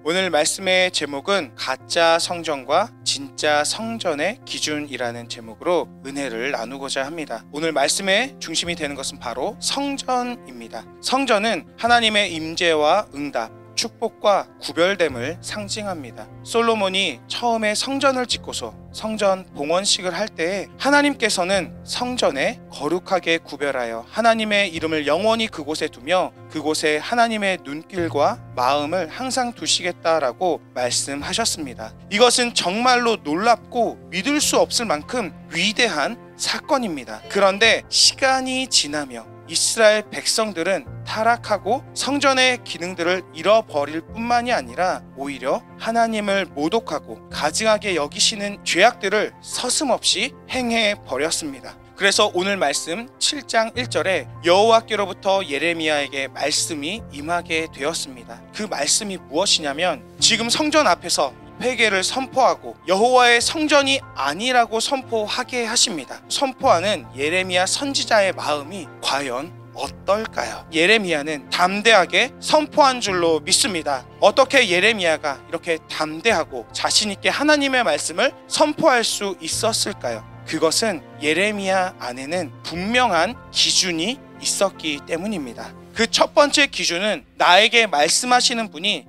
오늘 말씀의 제목은 가짜 성전과 진짜 성전의 기준이라는 제목으로 은혜를 나누고자 합니다. 오늘 말씀의 중심이 되는 것은 바로 성전입니다. 성전은 하나님의 임재와 응답, 축복과 구별됨을 상징합니다. 솔로몬이 처음에 성전을 짓고서 성전 봉헌식을 할 때에 하나님께서는 성전에 거룩하게 구별하여 하나님의 이름을 영원히 그곳에 두며 그곳에 하나님의 눈길과 마음을 항상 두시겠다라고 말씀하셨습니다. 이것은 정말로 놀랍고 믿을 수 없을 만큼 위대한 사건입니다. 그런데 시간이 지나며 이스라엘 백성들은 타락하고 성전의 기능들을 잃어버릴 뿐만이 아니라 오히려 하나님을 모독하고 가증하게 여기시는 죄악들을 서슴없이 행해 버렸습니다. 그래서 오늘 말씀 7장 1절에 여호와께로부터 예레미야에게 말씀이 임하게 되었습니다. 그 말씀이 무엇이냐면 지금 성전 앞에서 회개를 선포하고 여호와의 성전이 아니라고 선포하게 하십니다. 선포하는 예레미야 선지자의 마음이 과연 어떨까요? 예레미야는 담대하게 선포한 줄로 믿습니다. 어떻게 예레미야가 이렇게 담대하고 자신있게 하나님의 말씀을 선포할 수 있었을까요? 그것은 예레미야 안에는 분명한 기준이 있었기 때문입니다. 그 첫 번째 기준은 나에게 말씀하시는 분이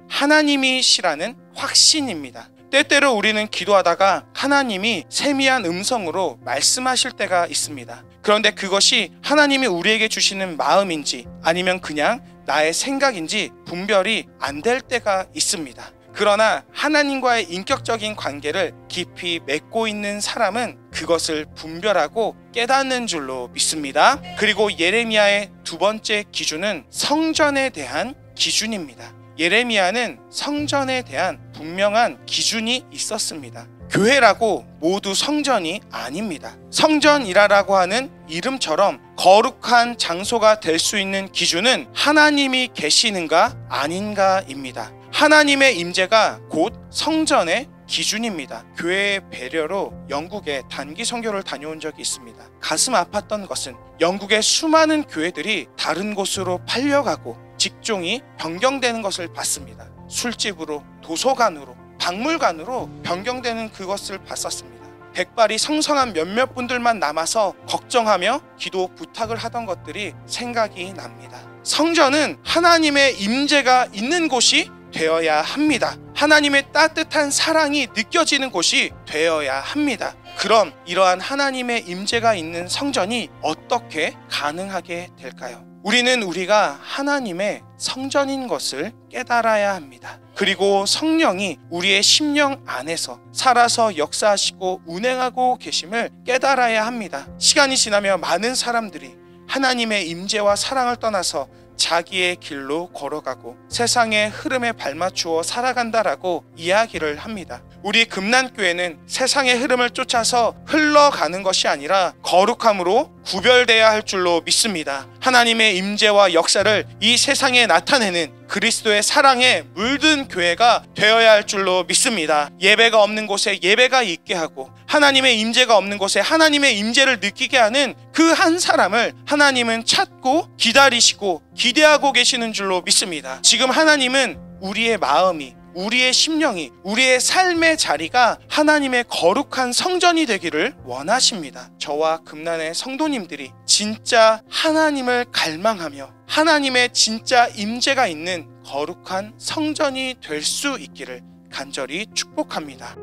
하나님이시라는 확신입니다. 때때로 우리는 기도하다가 하나님이 세미한 음성으로 말씀하실 때가 있습니다. 그런데 그것이 하나님이 우리에게 주시는 마음인지 아니면 그냥 나의 생각인지 분별이 안 될 때가 있습니다. 그러나 하나님과의 인격적인 관계를 깊이 맺고 있는 사람은 그것을 분별하고 깨닫는 줄로 믿습니다. 그리고 예레미야의 두 번째 기준은 성전에 대한 기준입니다. 예레미야는 성전에 대한 분명한 기준이 있었습니다. 교회라고 모두 성전이 아닙니다. 성전이라고 하는 이름처럼 거룩한 장소가 될 수 있는 기준은 하나님이 계시는가 아닌가입니다. 하나님의 임재가 곧 성전의 기준입니다. 교회의 배려로 영국에 단기 선교를 다녀온 적이 있습니다. 가슴 아팠던 것은 영국의 수많은 교회들이 다른 곳으로 팔려가고 직종이 변경되는 것을 봤습니다. 술집으로, 도서관으로, 박물관으로 변경되는 그것을 봤었습니다. 백발이 성성한 몇몇 분들만 남아서 걱정하며 기도 부탁을 하던 것들이 생각이 납니다. 성전은 하나님의 임재가 있는 곳이 되어야 합니다. 하나님의 따뜻한 사랑이 느껴지는 곳이 되어야 합니다. 그럼 이러한 하나님의 임재가 있는 성전이 어떻게 가능하게 될까요? 우리는 우리가 하나님의 성전인 것을 깨달아야 합니다. 그리고 성령이 우리의 심령 안에서 살아서 역사하시고 운행하고 계심을 깨달아야 합니다. 시간이 지나며 많은 사람들이 하나님의 임재와 사랑을 떠나서 자기의 길로 걸어가고 세상의 흐름에 발맞추어 살아간다라고 이야기를 합니다. 우리 금난교회는 세상의 흐름을 쫓아서 흘러가는 것이 아니라 거룩함으로 구별돼야 할 줄로 믿습니다. 하나님의 임재와 역사를 이 세상에 나타내는 그리스도의 사랑에 물든 교회가 되어야 할 줄로 믿습니다. 예배가 없는 곳에 예배가 있게 하고 하나님의 임재가 없는 곳에 하나님의 임재를 느끼게 하는 그 한 사람을 하나님은 찾고 기다리시고 기대하고 계시는 줄로 믿습니다. 지금 하나님은 우리의 마음이, 우리의 심령이, 우리의 삶의 자리가 하나님의 거룩한 성전이 되기를 원하십니다. 저와 금난의 성도님들이 진짜 하나님을 갈망하며 하나님의 진짜 임재가 있는 거룩한 성전이 될 수 있기를 간절히 축복합니다.